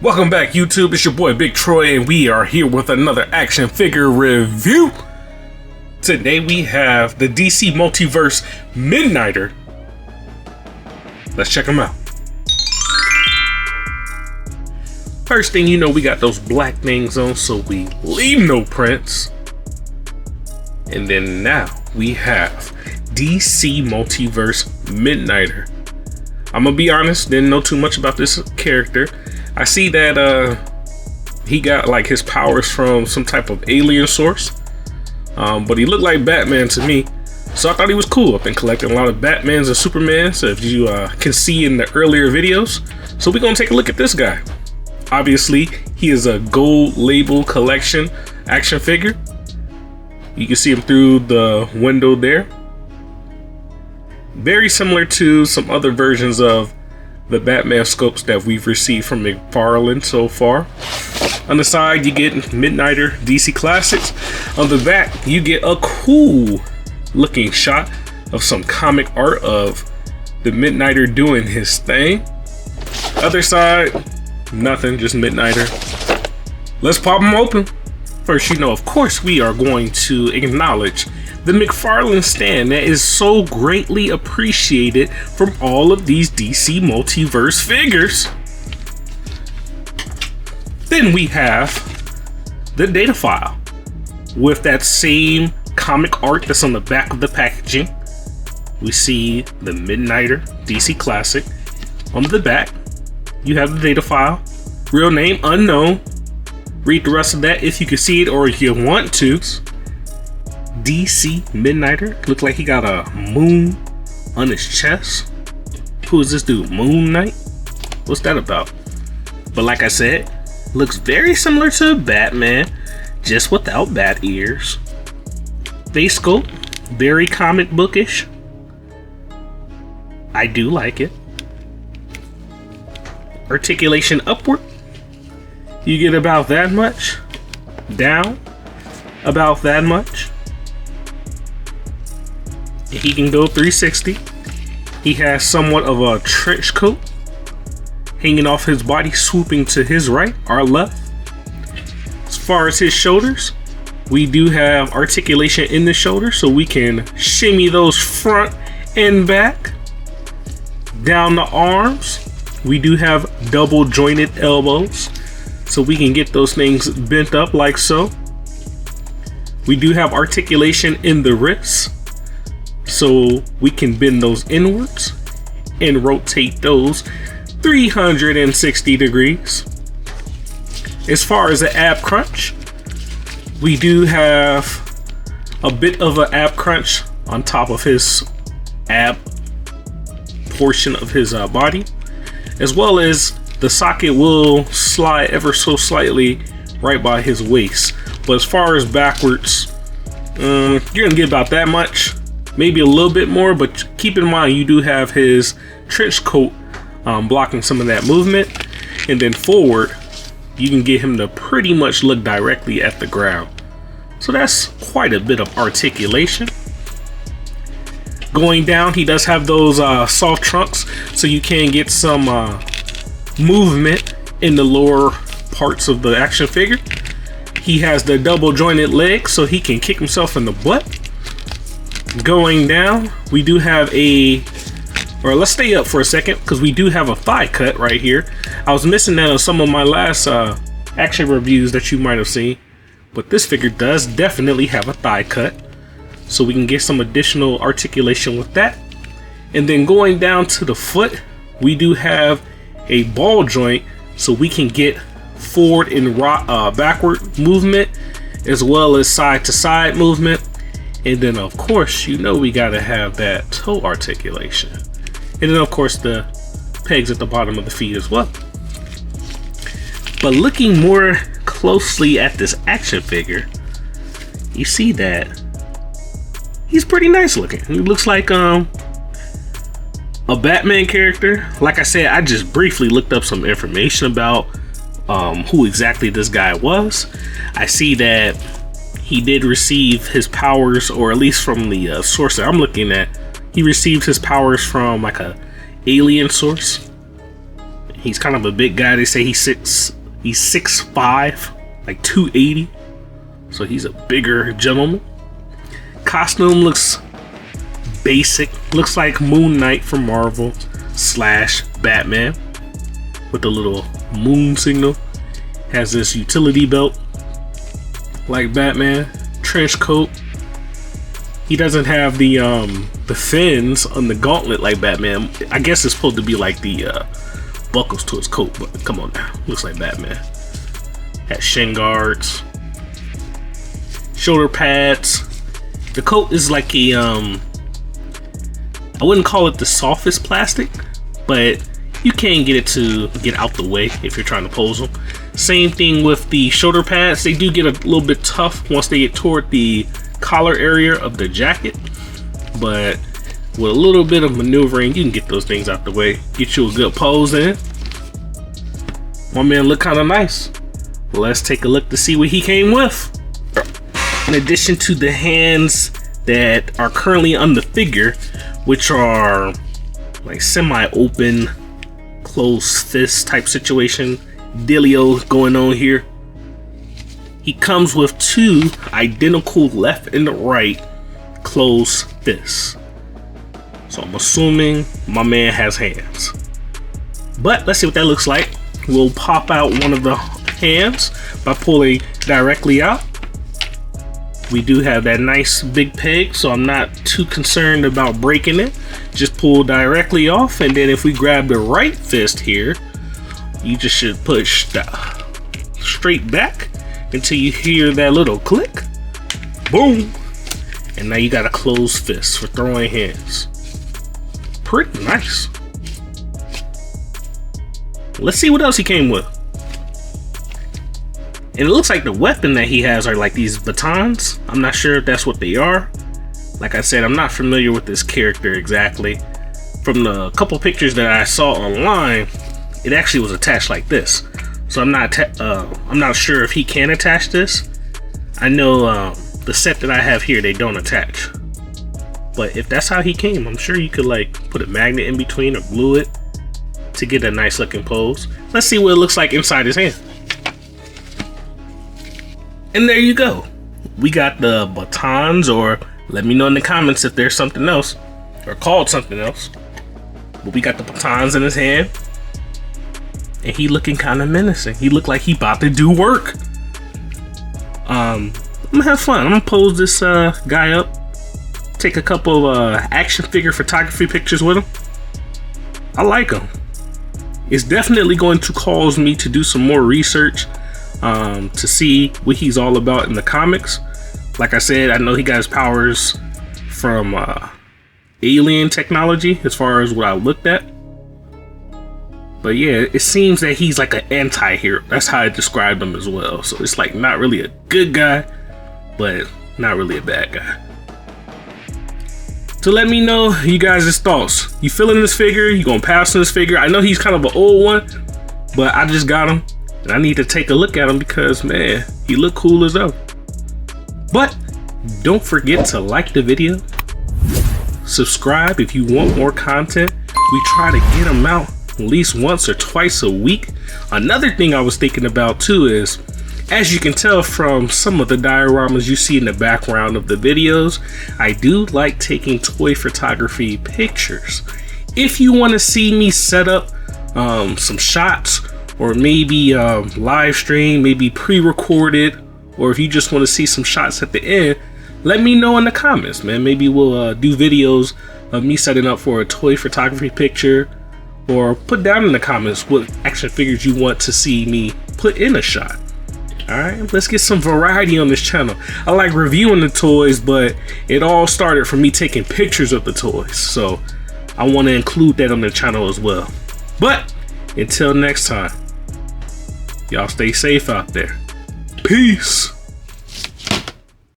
Welcome back, YouTube. It's your boy Big Troy, and we are here with another action figure review. Today we have the DC Multiverse Midnighter. Let's check him out. First thing you know, we got those black things on, so we leave no prints. And then now we have DC Multiverse Midnighter. I'm gonna be honest, didn't know too much about this character. I see that he got like his powers from some type of alien source, but he looked like Batman to me, so I thought he was cool. I've been collecting a lot of Batmans and Supermans, so if you can see in the earlier videos. So we're gonna take a look at this guy. Obviously, he is a gold label collection action figure. You can see him through the window there. Very similar to some other versions of the Batman scopes that we've received from Mcfarlane so far. On the side, you get Midnighter DC Classics. On the back, you get a cool looking shot of some comic art of the Midnighter doing his thing. Other side, nothing, just Midnighter. Let's pop them open. First, you know, of course, we are going to acknowledge the Mcfarlane stand that is so greatly appreciated from all of these DC Multiverse figures. Then we have the data file with that same comic art that's on the back of the packaging. We see the Midnighter DC Classic. On the back, you have the data file. Real name unknown. Read the rest of that if you can see it or if you want to. DC Midnighter. Look like he got a moon on his chest. Who is this dude? Moon Knight? What's that about? But like I said, looks very similar to Batman, just without bat ears. Face sculpt, very comic bookish. I do like it. Articulation upward. You get about that much. Down, about that much. He can go 360. He has somewhat of a trench coat hanging off his body, swooping to his right or left. As far as his shoulders, we do have articulation in the shoulder, so we can shimmy those front and back. Down the arms, we do have double jointed elbows, so we can get those things bent up like so. We do have articulation in the wrists, so we can bend those inwards and rotate those 360 degrees. As far as the ab crunch, we do have a bit of an ab crunch on top of his ab portion of his body, as well as the socket will slide ever so slightly right by his waist. But as far as backwards, you're gonna get about that much, maybe a little bit more, but keep in mind you do have his trench coat blocking some of that movement. And then forward, you can get him to pretty much look directly at the ground. So that's quite a bit of articulation. Going down, he does have those soft trunks, so you can get some movement in the lower parts of the action figure. He has the double jointed legs, so he can kick himself in the butt. Going down, we do have let's stay up for a second, because we do have a thigh cut right here. I was missing that on some of my last action reviews that you might have seen, but this figure does definitely have a thigh cut, so we can get some additional articulation with that. And then going down to the foot, we do have a ball joint, so we can get forward and backward movement, as well as side to side movement. And then of course, you know, we gotta have that toe articulation. And then of course the pegs at the bottom of the feet as well. But looking more closely at this action figure, you see that he's pretty nice looking. He looks like a Batman character. Like I said, I just briefly looked up some information about who exactly this guy was. I see that he did receive his powers, or at least from the source that I'm looking at, he received his powers from like a alien source. He's kind of a big guy. They say he's 6'5", like 280. So he's a bigger gentleman. Costume looks basic. Looks like Moon Knight from Marvel / Batman with the little moon signal. Has this utility belt like Batman. Trench coat. He doesn't have the fins on the gauntlet like Batman. I guess it's supposed to be like the buckles to his coat, but come on now, looks like Batman. Has shin guards, shoulder pads. The coat is like a I wouldn't call it the softest plastic, but you can get it to get out the way if you're trying to pose them. Same thing with the shoulder pads. They do get a little bit tough once they get toward the collar area of the jacket, but with a little bit of maneuvering, you can get those things out the way, get you a good pose in. My man look kind of nice. Let's take a look to see what he came with. In addition to the hands that are currently on the figure, which are like semi-open, closed fist type situation, dealio going on here. He comes with 2 identical left and right closed fists. So I'm assuming my man has hands. But let's see what that looks like. We'll pop out one of the hands by pulling directly out. We do have that nice big peg, so I'm not too concerned about breaking it. Just pull directly off, and then if we grab the right fist here, you just should push straight back until you hear that little click. Boom! And now you got a closed fist for throwing hands. Pretty nice. Let's see what else he came with. And it looks like the weapon that he has are like these batons. I'm not sure if that's what they are. Like I said, I'm not familiar with this character exactly. From the couple pictures that I saw online, it actually was attached like this. So I'm not sure if he can attach this. I know the set that I have here, they don't attach. But if that's how he came, I'm sure you could like put a magnet in between or glue it to get a nice looking pose. Let's see what it looks like inside his hand. And there you go. We got the batons, or let me know in the comments if there's something else, or called something else. But we got the batons in his hand. And he looking kind of menacing. He looked like he about to do work. I'm gonna have fun. I'm gonna pose this guy up. Take a couple of action figure photography pictures with him. I like him. It's definitely going to cause me to do some more research to see what he's all about in the comics. Like I said, I know he got his powers from alien technology as far as what I looked at. But yeah, it seems that he's like an anti-hero. That's how I described him as well. So it's like not really a good guy, but not really a bad guy. So let me know you guys' thoughts. You feeling this figure? You gonna pass on this figure? I know he's kind of an old one, but I just got him. And I need to take a look at him because, man, he look cool as hell. But don't forget to like the video. Subscribe if you want more content. We try to get them out at least once or twice a week. Another thing I was thinking about too is, as you can tell from some of the dioramas you see in the background of the videos, I do like taking toy photography pictures. If you want to see me set up some shots, or maybe live stream, maybe pre-recorded, or if you just want to see some shots at the end, let me know in the comments, man. Maybe we'll do videos of me setting up for a toy photography picture, or put down in the comments what action figures you want to see me put in a shot. Alright, let's get some variety on this channel. I like reviewing the toys, but it all started from me taking pictures of the toys, so I want to include that on the channel as well. But until next time, y'all stay safe out there. Peace.